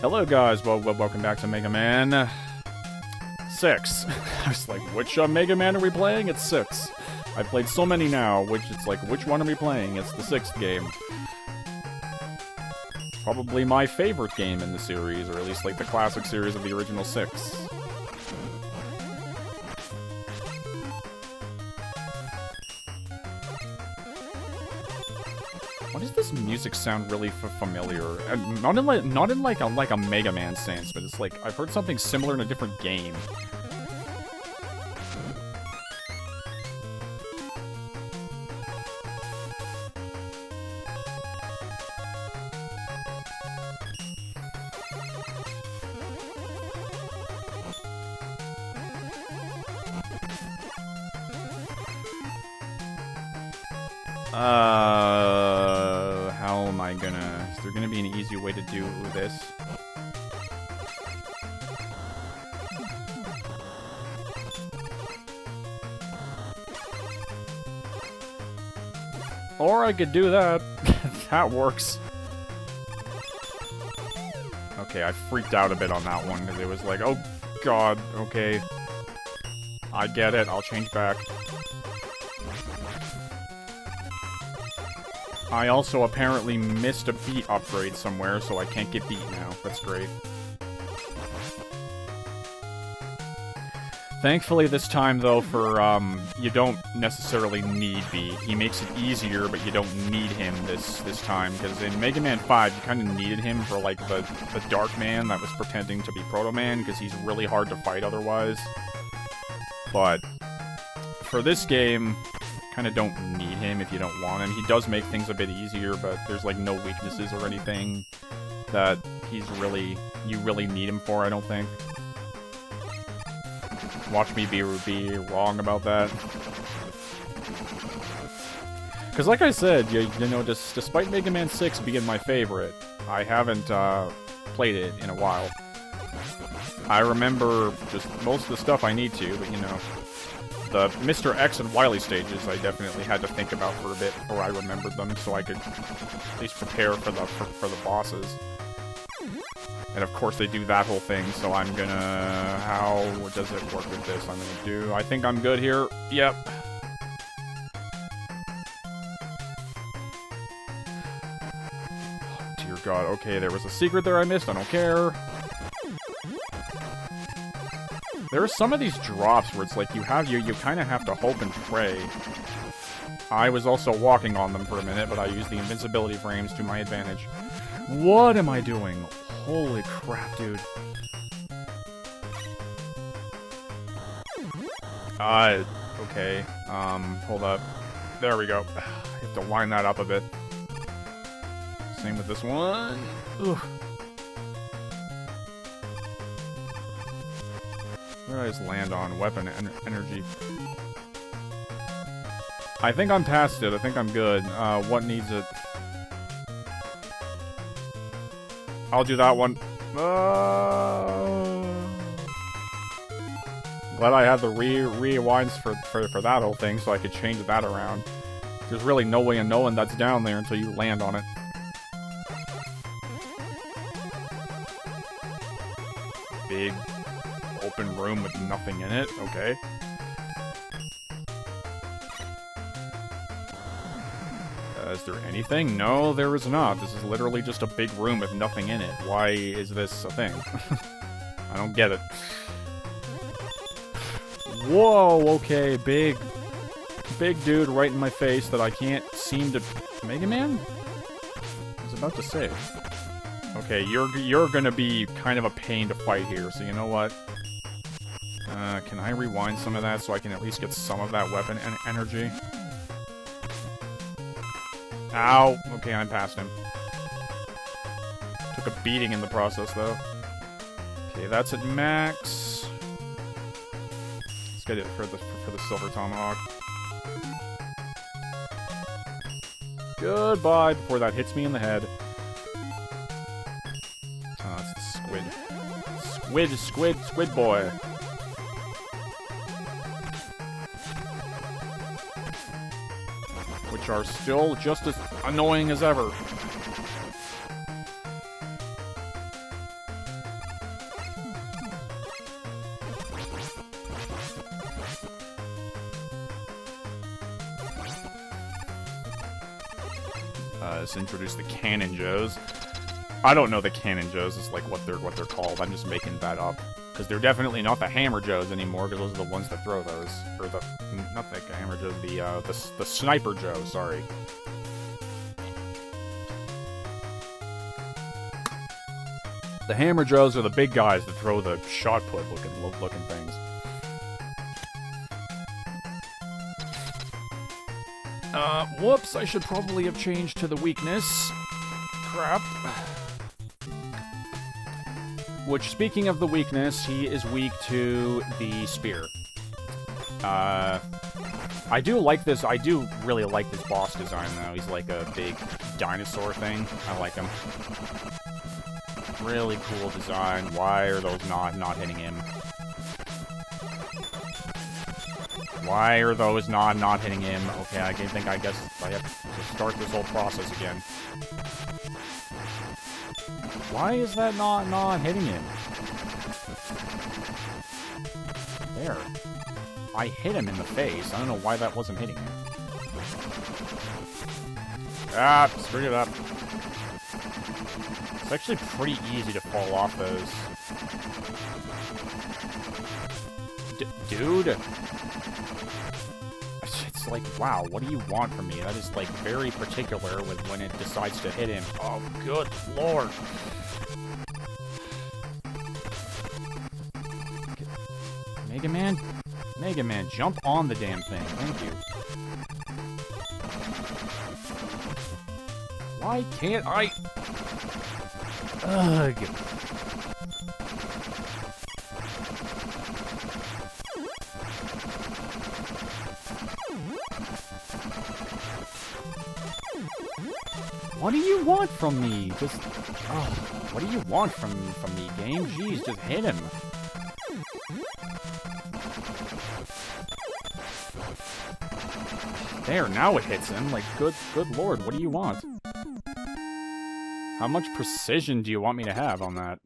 Hello guys, welcome back to Mega Man 6. I was like, which Mega Man are we playing? It's 6. I've played so many now, which it's like, which one are we playing? It's the 6th game. Probably my favorite game in the series, or at least like the classic series of the original 6. Why does this music sound really familiar? And not in like a Mega Man sense, but it's like I've heard something similar in a different game. How am I gonna... Is there gonna be an easy way to do this? Or I could do that. That works. Okay, I freaked out a bit on that one, because it was like, oh god, okay. I get it, I'll change back. I also apparently missed a beat upgrade somewhere, so I can't get beat now. That's great. Thankfully this time, though, for, you don't necessarily need beat. He makes it easier, but you don't need him this time, because in Mega Man 5, you kind of needed him for, like, the Dark Man that was pretending to be Proto Man, because he's really hard to fight otherwise. But for this game... kind of don't need him if you don't want him. He does make things a bit easier, but there's like no weaknesses or anything that you really need him for, I don't think. Watch me be wrong about that. Because like I said, you know, despite Mega Man 6 being my favorite, I haven't played it in a while. I remember just most of the stuff I need to, but you know... The Mr. X and Wily stages, I definitely had to think about for a bit before I remembered them, so I could at least prepare for the bosses. And of course they do that whole thing, so I'm gonna... How does it work with this? I'm gonna do... I think I'm good here. Yep. Oh, dear god, okay, there was a secret there I missed, I don't care. There are some of these drops where it's like you kind of have to hope and pray. I was also walking on them for a minute, but I used the invincibility frames to my advantage. What am I doing? Holy crap, dude. Okay. Hold up. There we go. I have to line that up a bit. Same with this one. Ugh. Where did I just land on? Weapon energy. I think I'm past it. I think I'm good. What needs it? I'll do that one. Glad I had the rewinds for that whole thing, so I could change that around. There's really no way of knowing that's down there until you land on it. Big... open room with nothing in it. Okay. Is there anything? No, there is not. This is literally just a big room with nothing in it. Why is this a thing? I don't get it. Whoa, okay, big dude right in my face that I can't seem to... Mega Man? I was about to say. Okay, you're gonna be kind of a pain to fight here, so you know what? Can I rewind some of that so I can at least get some of that weapon energy? Ow! Okay, I'm past him. Took a beating in the process, though. Okay, that's at max. Let's get it for the Silver Tomahawk. Goodbye, before that hits me in the head. Oh, it's the squid. Squid boy. Which are still just as annoying as ever. Let's introduce the Cannon Joes. I don't know the Cannon Joes is like what they're called. I'm just making that up. Because they're definitely not the Hammer Joes anymore, because those are the ones that throw those. Or the... not the Hammer Joes, the Sniper Joe, sorry. The Hammer Joes are the big guys that throw the shot put looking things. Whoops, I should probably have changed to the weakness. Crap. Which, speaking of the weakness, he is weak to the spear. I do like this, I do really like this boss design, though. He's like a big dinosaur thing. I like him. Really cool design. Why are those not hitting him? Why are those not hitting him? Okay, I guess I have to start this whole process again. Why is that not hitting him? There. I hit him in the face. I don't know why that wasn't hitting him. Ah, screwed it up. It's actually pretty easy to fall off those. Dude! It's like, wow, what do you want from me? That is, like, very particular with when it decides to hit him. Oh, good lord! Mega Man? Mega Man, jump on the damn thing. Thank you. Why can't I... Ugh. What do you want from me? Just... oh, what do you want from me, game? Jeez, just hit him. There, now it hits him. Like, good lord, what do you want? How much precision do you want me to have on that?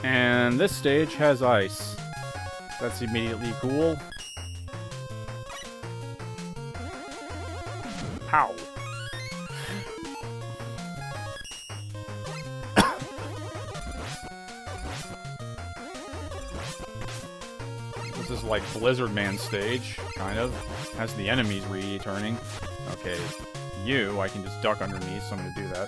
And this stage has ice. That's immediately cool. Pow. This is like Blizzard Man stage, kind of. Has the enemies returning. Okay, you, I can just duck underneath, so I'm gonna do that.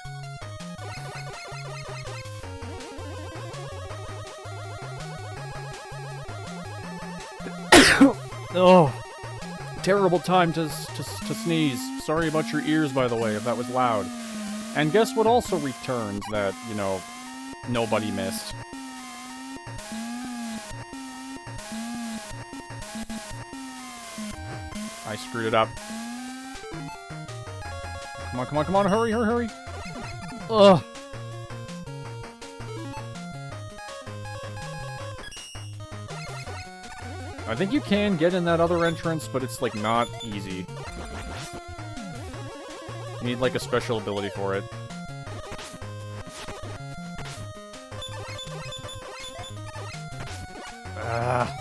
Oh, terrible time to sneeze. Sorry about your ears, by the way, if that was loud. And guess what also returns that, you know, nobody missed? I screwed it up. Come on, come on, come on, hurry, hurry, hurry. Ugh. I think you can get in that other entrance, but it's, like, not easy. You need, like, a special ability for it. Ah.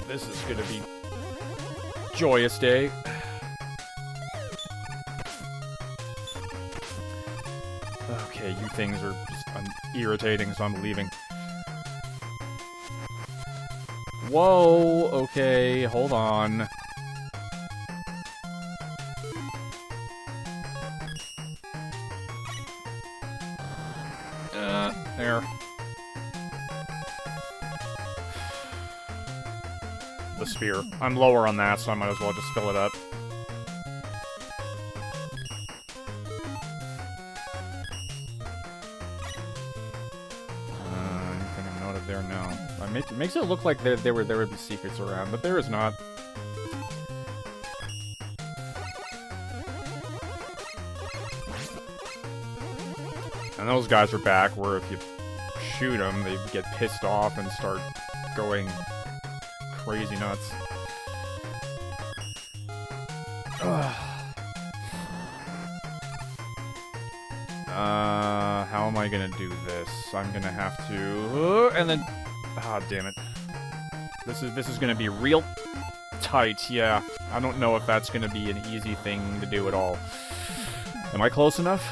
This is gonna be joyous day. Okay, you things are just irritating, so I'm leaving. Whoa, okay, hold on. There. The spear. I'm lower on that, so I might as well just fill it up. There now. It makes it look like there would be secrets around, but there is not. And those guys are back, where if you shoot them, they get pissed off and start going crazy nuts. Ugh. How am I gonna do this? I'm gonna have to, and then, ah, damn it. This is gonna be real tight, yeah. I don't know if that's gonna be an easy thing to do at all. Am I close enough?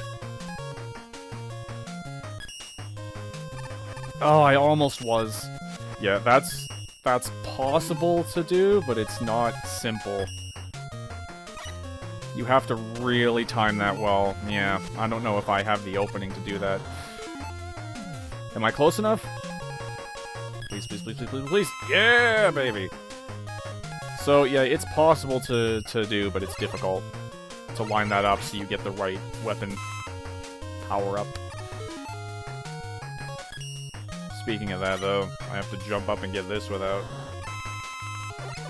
Oh, I almost was. Yeah, that's possible to do, but it's not simple. You have to really time that well. Yeah, I don't know if I have the opening to do that. Am I close enough? Please, please, please, please, please, please. Yeah, baby! So, yeah, it's possible to do, but it's difficult to line that up so you get the right weapon power-up. Speaking of that, though, I have to jump up and get this without...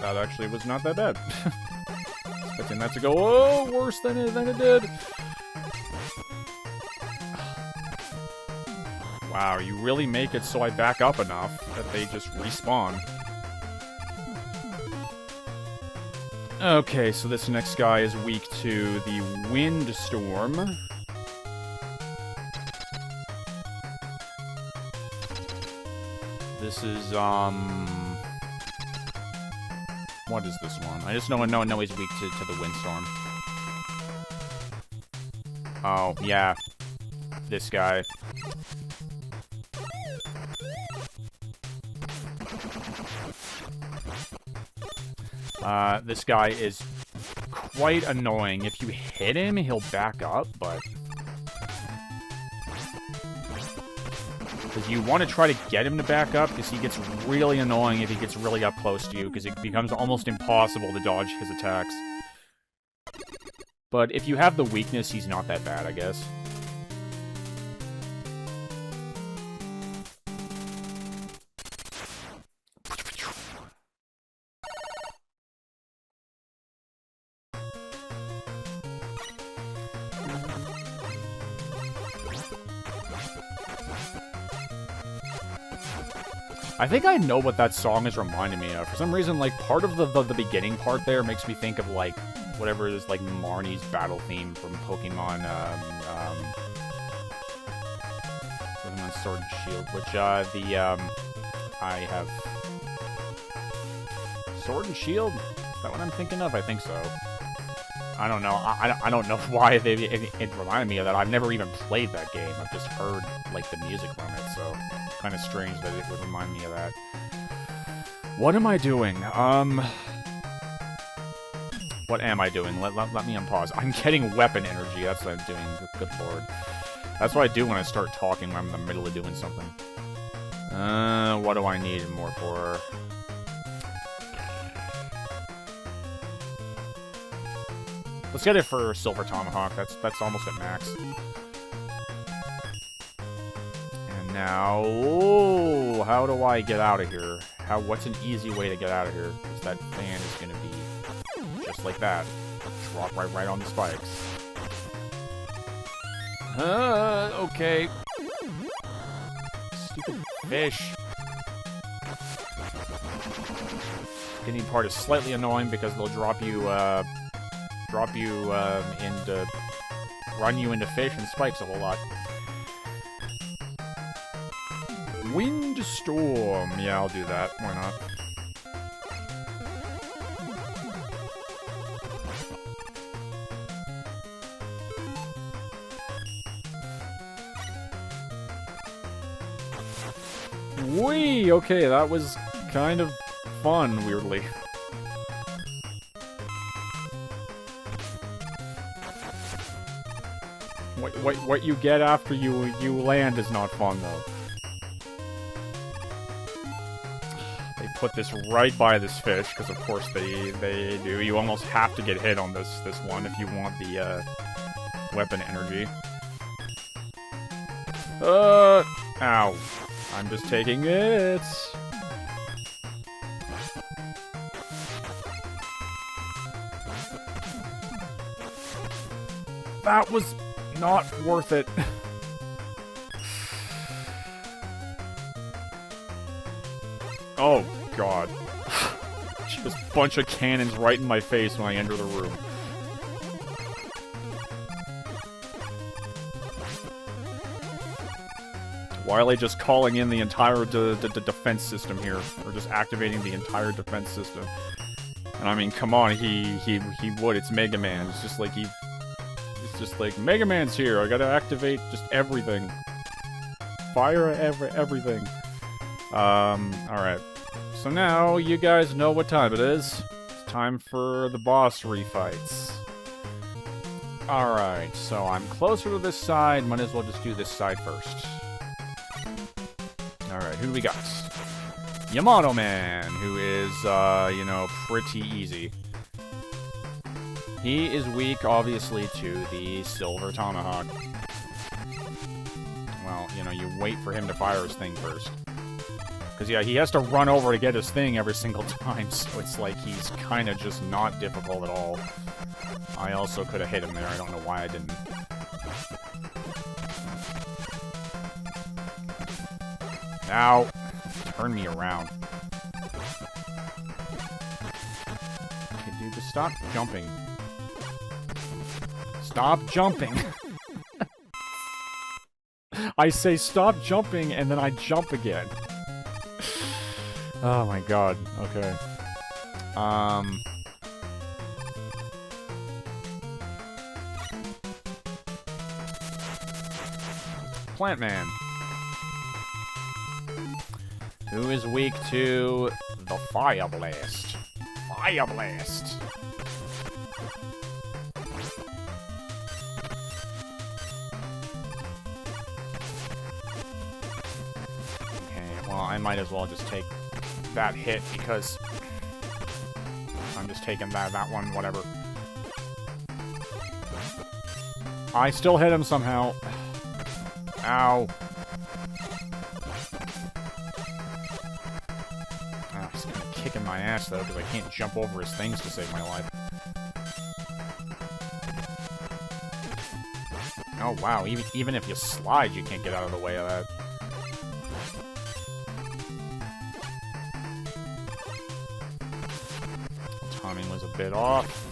That actually was not that bad. Expecting that to go, oh, worse than it did. Wow, you really make it so I back up enough that they just respawn. Okay, so this next guy is weak to the windstorm. This is, what is this one? I just know he's weak to the windstorm. Oh, yeah. This guy. This guy is quite annoying. If you hit him, he'll back up, but... Because you want to try to get him to back up, because he gets really annoying if he gets really up close to you, because it becomes almost impossible to dodge his attacks. But if you have the weakness, he's not that bad, I guess. I think I know what that song is reminding me of. For some reason, like, part of the beginning part there makes me think of, like, whatever it is, like, Marnie's battle theme from Pokemon, Pokemon Sword and Shield, which, I have... Sword and Shield? Is that what I'm thinking of? I think so. I don't know. I don't know why it reminded me of that. I've never even played that game. I've just heard, like, the music from it, so... Kind of strange that it would remind me of that. What am I doing? What am I doing? Let me unpause. I'm getting weapon energy. That's what I'm doing. Good lord. That's what I do when I start talking when I'm in the middle of doing something. What do I need more for? Let's get it for Silver Tomahawk. That's almost at max. Now, oh, how do I get out of here? What's an easy way to get out of here? Because that fan is going to be just like that. Drop right on the spikes. Okay. Stupid fish. Getting part is slightly annoying because they'll run you into fish and spikes a whole lot. Windstorm. Yeah, I'll do that. Why not? Whee! Okay, that was kind of fun, weirdly. What you get after you land is not fun, though. Put this right by this fish, because of course they do. You almost have to get hit on this one if you want the weapon energy. Ow. I'm just taking it. That was not worth it. Oh, God. bunch of cannons right in my face when I enter the room. Wily just calling in the entire defense system here, or just activating the entire defense system. And I mean, come on, he would. It's Megaman. It's just like it's just like Megaman's here. I gotta activate just everything. Fire everything. Alright. So now you guys know what time it is. It's time for the boss refights. Alright, so I'm closer to this side. Might as well just do this side first. Alright, who do we got? Yamato Man, who is, you know, pretty easy. He is weak, obviously, to the Silver Tomahawk. Well, you know, you wait for him to fire his thing first. Because, yeah, he has to run over to get his thing every single time, so it's like he's kind of just not difficult at all. I also could have hit him there. I don't know why I didn't. Now, turn me around. Okay, dude, just stop jumping. Stop jumping! I say stop jumping, and then I jump again. Oh my god, okay. Plant Man. Who is weak to the Fire Blast? Fire Blast! Okay, well, I might as well just take that hit because I'm just taking that one, whatever. I still hit him somehow. Ow. Oh, he's kind of kicking my ass, though, because I can't jump over his things to save my life. Oh, wow. Even if you slide, you can't get out of the way of that. Timing was a bit off.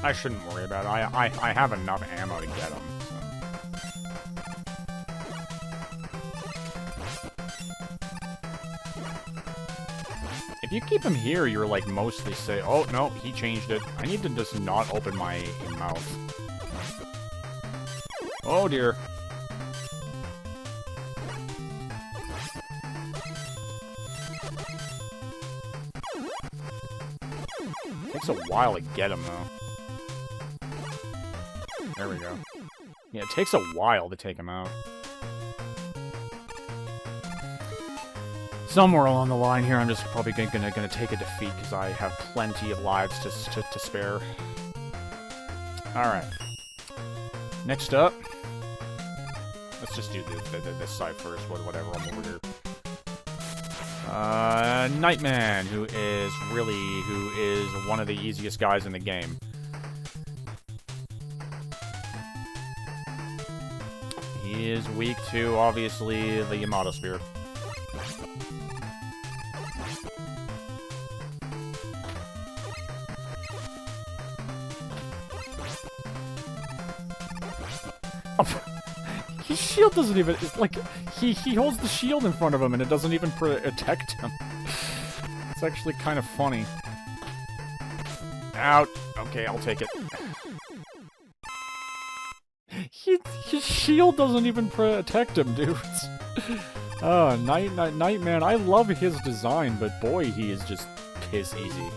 I shouldn't worry about it. I have enough ammo to get him. So. If you keep him here, you're like mostly safe. Oh, no, he changed it. I need to just not open my mouth. Oh, dear. Takes a while to get him, though. There we go. Yeah, it takes a while to take him out. Somewhere along the line here, I'm just probably gonna take a defeat because I have plenty of lives to spare. Alright. Next up. Let's just do this side first, whatever, I'm over here. Nightman, who is one of the easiest guys in the game. He is weak to, obviously, the Yamato Spear. His shield doesn't even, like, he holds the shield in front of him and it doesn't even protect him. It's actually kind of funny. Out. Okay, I'll take it. His shield doesn't even protect him, dude. Oh, Nightman. I love his design, but boy, he is just piss easy.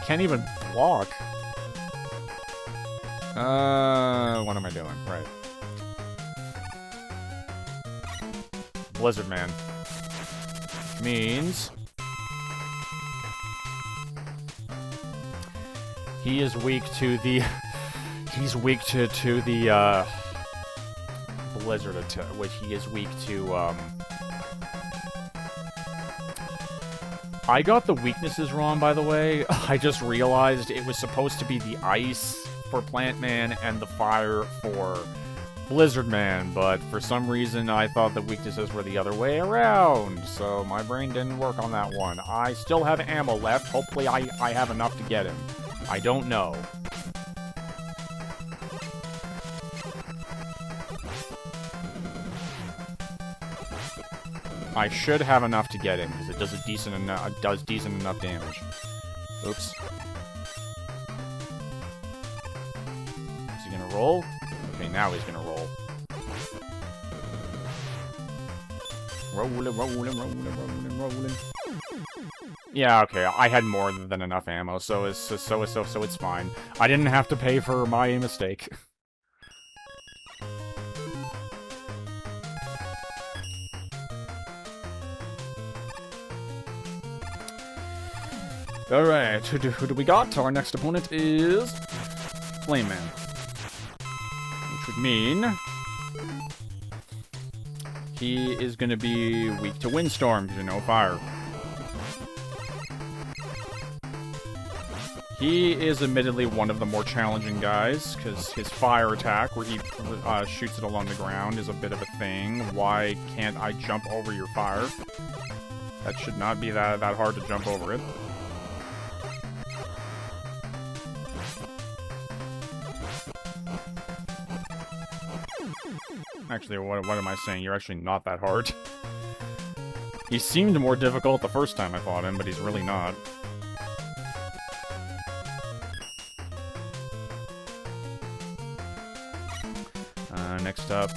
Can't even block. What am I doing? Right. Blizzard Man. Means he is weak to the he's weak to the Blizzard attack, which he is weak to I got the weaknesses wrong, by the way. I just realized it was supposed to be the ice for Plant Man and the fire for Blizzard Man, but for some reason I thought the weaknesses were the other way around, so my brain didn't work on that one. I still have ammo left. Hopefully I have enough to get him. I don't know. I should have enough to get him, because it does decent enough damage. Oops. Is he gonna roll? Okay, now he's gonna roll. Rolling. Yeah, okay, I had more than enough ammo, so it's fine. I didn't have to pay for my mistake. Alright, who do we got? Our next opponent is Flame Man. Which would mean he is going to be weak to Windstorm, because you know fire. He is admittedly one of the more challenging guys, because his fire attack, where he shoots it along the ground, is a bit of a thing. Why can't I jump over your fire? That should not be that hard to jump over it. Actually, what am I saying? You're actually not that hard. He seemed more difficult the first time I fought him, but he's really not. Next up,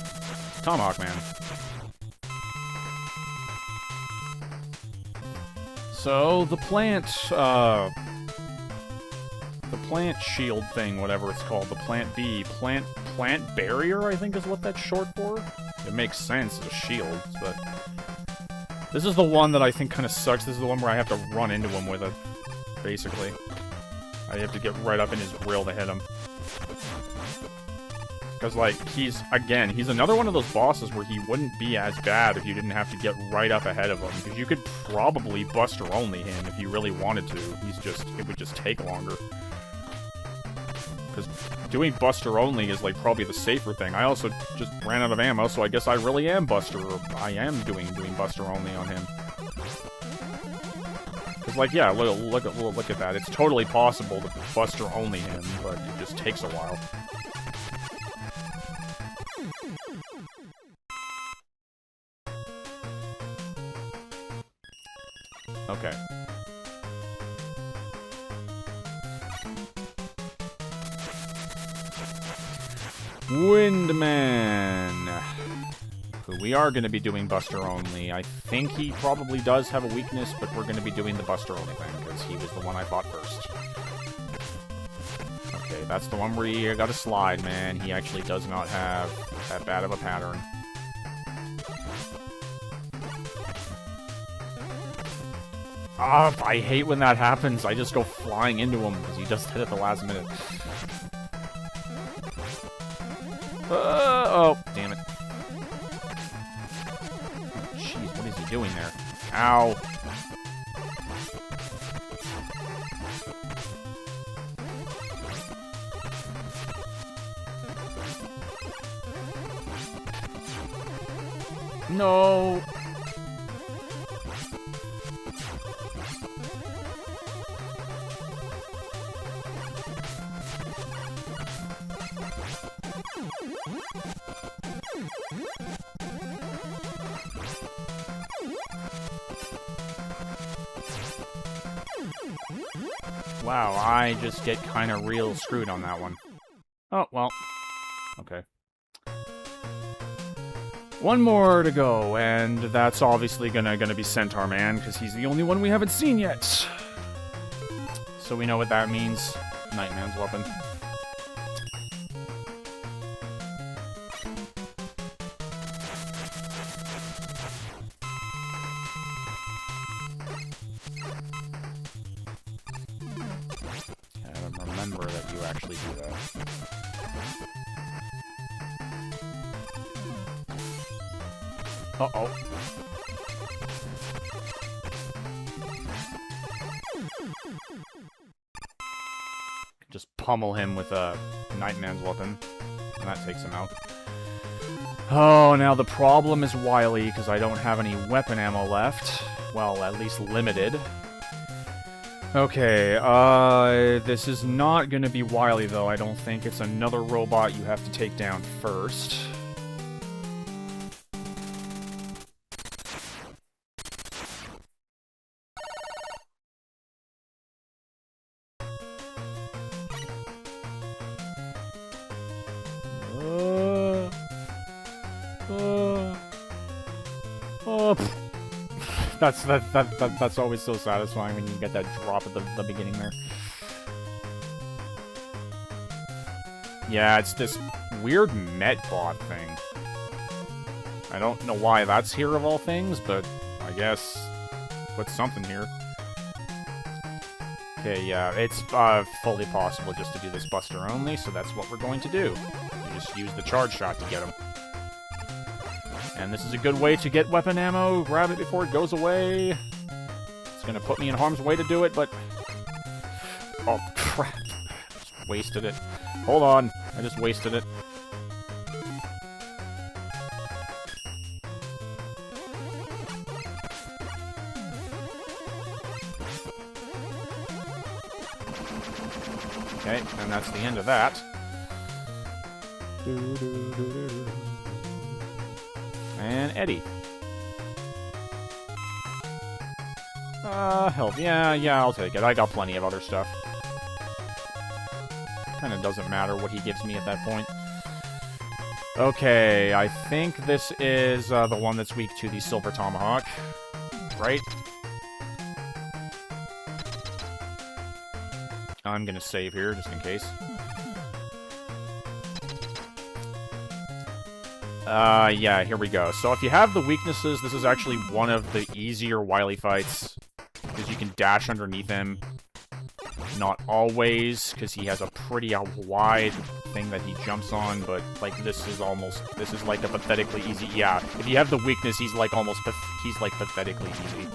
Tomahawk Man. So, the plant shield thing, whatever it's called, the plant barrier, I think is what that's short for. It makes sense as a shield, but this is the one that I think kind of sucks. This is the one where I have to run into him with it, basically. I have to get right up in his grill to hit him. Because, like, he's another one of those bosses where he wouldn't be as bad if you didn't have to get right up ahead of him. Because you could probably Buster Only him if you really wanted to. It would just take longer. Because doing Buster Only is, like, probably the safer thing. I also just ran out of ammo, so I guess I really am I am doing Buster Only on him. Because, like, yeah, look at that. It's totally possible to Buster Only him, but it just takes a while. Okay. Windman, who we are going to be doing Buster Only. I think he probably does have a weakness, but we're going to be doing the Buster Only thing, because he was the one I fought first. Okay, that's the one where you got to slide, man. He actually does not have that bad of a pattern. I hate when that happens. I just go flying into him, because he just hit at the last minute. Oh, damn it. Jeez, what is he doing there? Ow. No. Wow, I just get kind of real screwed on that one. Oh, well. Okay. One more to go, and that's obviously gonna be Centaur Man, because he's the only one we haven't seen yet. So we know what that means. Nightman's weapon. Remember that you actually do that. Uh-oh. Just pummel him with a Nightman's weapon, and that takes him out. Oh, now the problem is Wily, because I don't have any weapon ammo left. Well, at least limited. Okay, this is not gonna be Wily, though, I don't think. It's another robot you have to take down first. That's always so satisfying when you get that drop at the beginning there. Yeah, it's this weird Medbot thing. I don't know why that's here of all things, but I guess put something here. Okay, yeah, it's fully possible just to do this Buster only, so that's what we're going to do. You just use the charge shot to get him. And this is a good way to get weapon ammo, grab it before it goes away. It's gonna put me in harm's way to do it, but... Oh, crap. Just wasted it. Hold on. I just wasted it. Okay, and that's the end of that. And Eddie. Health. Yeah, I'll take it. I got plenty of other stuff. Kinda doesn't matter what he gives me at that point. Okay, I think this is the one that's weak to the Silver Tomahawk. Right? I'm gonna save here, just in case. Yeah, here we go. So if you have the weaknesses, this is actually one of the easier Wily fights, because you can dash underneath him. Not always, because he has a pretty wide thing that he jumps on, but, like, this is like a pathetically easy, yeah. If you have the weakness, he's like he's like pathetically easy.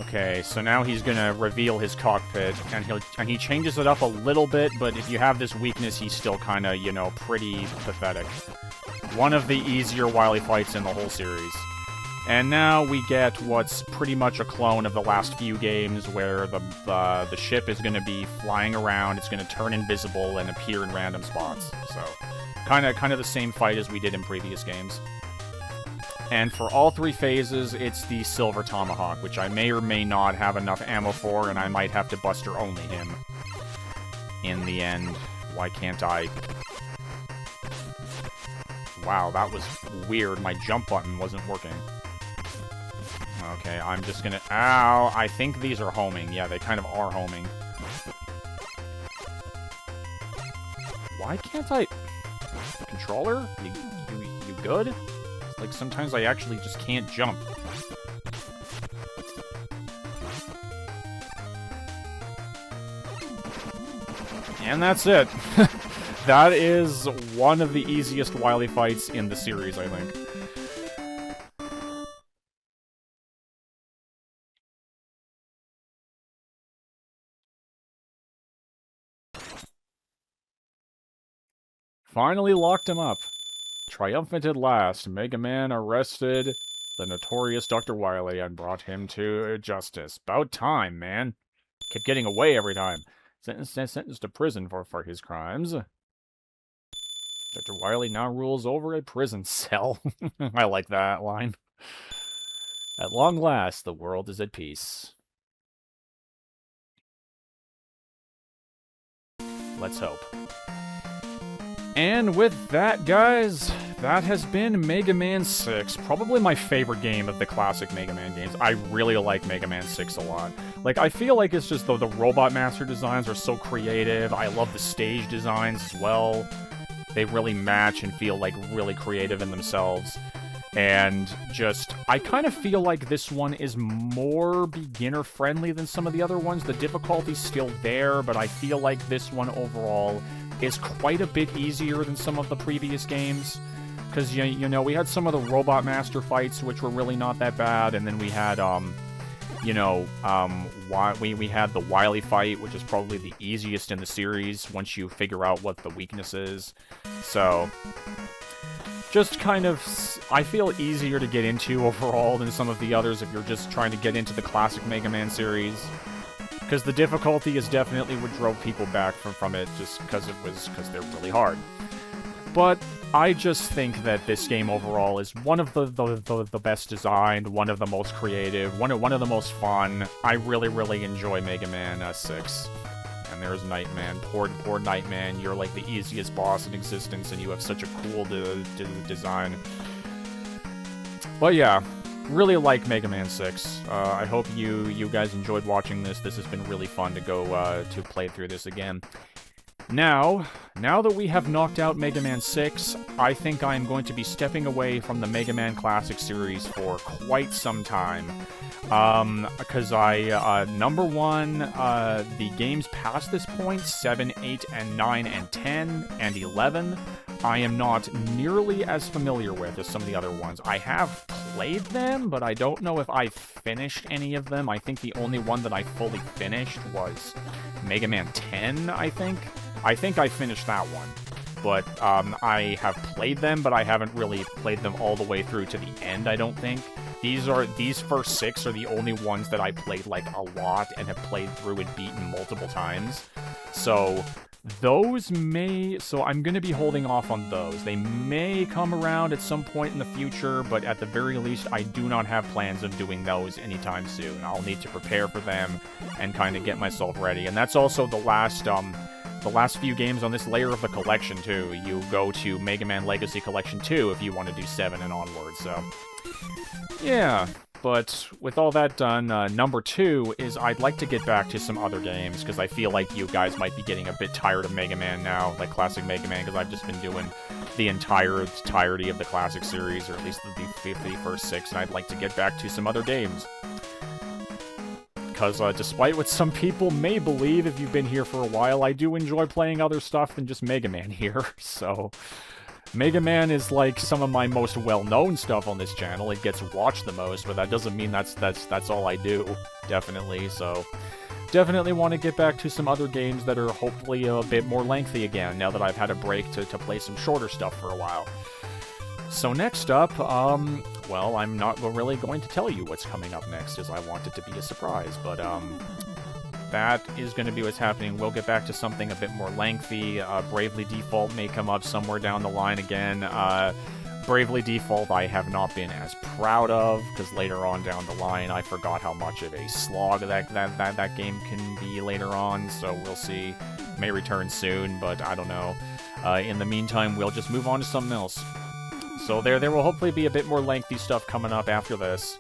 Okay, so now he's gonna reveal his cockpit, and he changes it up a little bit, but if you have this weakness, he's still kinda, you know, pretty pathetic. One of the easier Wily fights in the whole series. And now we get what's pretty much a clone of the last few games, where the ship is gonna be flying around, it's gonna turn invisible and appear in random spots. So, kinda the same fight as we did in previous games. And for all three phases, it's the Silver Tomahawk, which I may or may not have enough ammo for, and I might have to Buster only him. In the end, why can't I? Wow, that was weird. My jump button wasn't working. Okay, I'm just gonna... Ow! I think these are homing. Yeah, they kind of are homing. Why can't I... Controller? You good? Like, sometimes I actually just can't jump. And that's it. That is one of the easiest Wily fights in the series, I think. Finally locked him up. Triumphant at last, Megaman arrested the notorious Dr. Wily and brought him to justice. About time, man. Kept getting away every time. Sentenced to prison for his crimes. Dr. Wily now rules over a prison cell. I like that line. At long last, the world is at peace. Let's hope. And with that, guys, that has been Mega Man 6. Probably my favorite game of the classic Mega Man games. I really like Mega Man 6 a lot. Like, I feel like it's just the Robot Master designs are so creative. I love the stage designs as well. They really match and feel, like, really creative in themselves. And just, I kind of feel like this one is more beginner-friendly than some of the other ones. The difficulty's still there, but I feel like this one overall is quite a bit easier than some of the previous games. Because, you know, we had some of the Robot Master fights, which were really not that bad, and then we had you know, we had the Wily fight, which is probably the easiest in the series once you figure out what the weakness is. So, just kind of, I feel easier to get into overall than some of the others if you're just trying to get into the classic Mega Man series. Because the difficulty is definitely what drove people back from it, just because they're really hard. But I just think that this game overall is one of the best designed, one of the most creative, one of the most fun. I really enjoy Mega Man 6. And there's Nightman. Poor Nightman. You're like the easiest boss in existence, and you have such a cool design. But yeah, really like Mega Man 6. I hope you guys enjoyed watching this. This has been really fun to go to play through this again. Now that we have knocked out Mega Man 6, I think I'm going to be stepping away from the Mega Man Classic series for quite some time. Because number one, the games past this point, 7, 8, and 9, and 10, and 11, I am not nearly as familiar with as some of the other ones. I have played them, but I don't know if I finished any of them. I think the only one that I fully finished was Mega Man 10, I think. I think I finished that one. But I have played them, but I haven't really played them all the way through to the end, I don't think. These first 6 are the only ones that I played, like, a lot and have played through and beaten multiple times. So those so I'm going to be holding off on those. They may come around at some point in the future, but at the very least, I do not have plans of doing those anytime soon. I'll need to prepare for them and kind of get myself ready. And that's also the last few games on this layer of the collection, too. You go to Mega Man Legacy Collection 2 if you want to do 7 and onward, so yeah. But with all that done, number 2 is I'd like to get back to some other games, because I feel like you guys might be getting a bit tired of Mega Man now, like classic Mega Man, because I've just been doing the entirety of the classic series, or at least the first 6, and I'd like to get back to some other games. Because despite what some people may believe, if you've been here for a while, I do enjoy playing other stuff than just Mega Man here, so Mega Man is like some of my most well-known stuff on this channel. It gets watched the most, but that doesn't mean that's all I do, definitely. So definitely want to get back to some other games that are hopefully a bit more lengthy again, now that I've had a break to play some shorter stuff for a while. So next up, well, I'm not really going to tell you what's coming up next, as I want it to be a surprise, but that is going to be what's happening. We'll get back to something a bit more lengthy. Bravely Default may come up somewhere down the line again. Bravely Default I have not been as proud of, because later on down the line I forgot how much of a slog that game can be later on, so we'll see. May return soon, but I don't know. In the meantime, we'll just move on to something else. So there will hopefully be a bit more lengthy stuff coming up after this.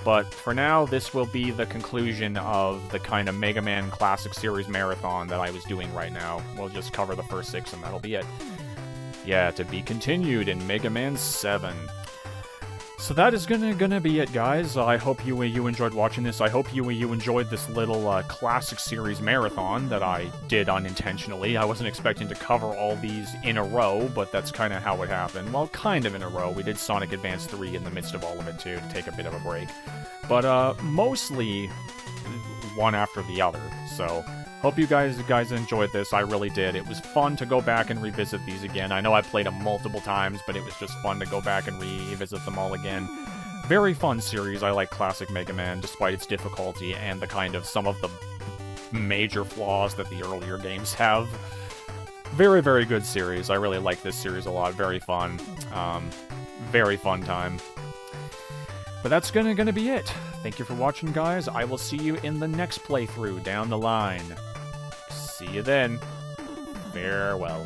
But for now, this will be the conclusion of the kind of Mega Man Classic Series marathon that I was doing right now. We'll just cover the first 6 and that'll be it. Yeah, to be continued in Mega Man 7. So that is gonna be it, guys. I hope you enjoyed watching this. I hope you enjoyed this little Classic Series marathon that I did unintentionally. I wasn't expecting to cover all these in a row, but that's kind of how it happened. Well, kind of in a row. We did Sonic Advance 3 in the midst of all of it, too, to take a bit of a break. But mostly one after the other, so hope you guys enjoyed this. I really did. It was fun to go back and revisit these again. I know I played them multiple times, but it was just fun to go back and revisit them all again. Very fun series. I like classic Mega Man, despite its difficulty and the kind of some of the major flaws that the earlier games have. Very, very good series. I really like this series a lot. Very fun. Very fun time. But that's gonna be it. Thank you for watching, guys. I will see you in the next playthrough down the line. See you then. Farewell.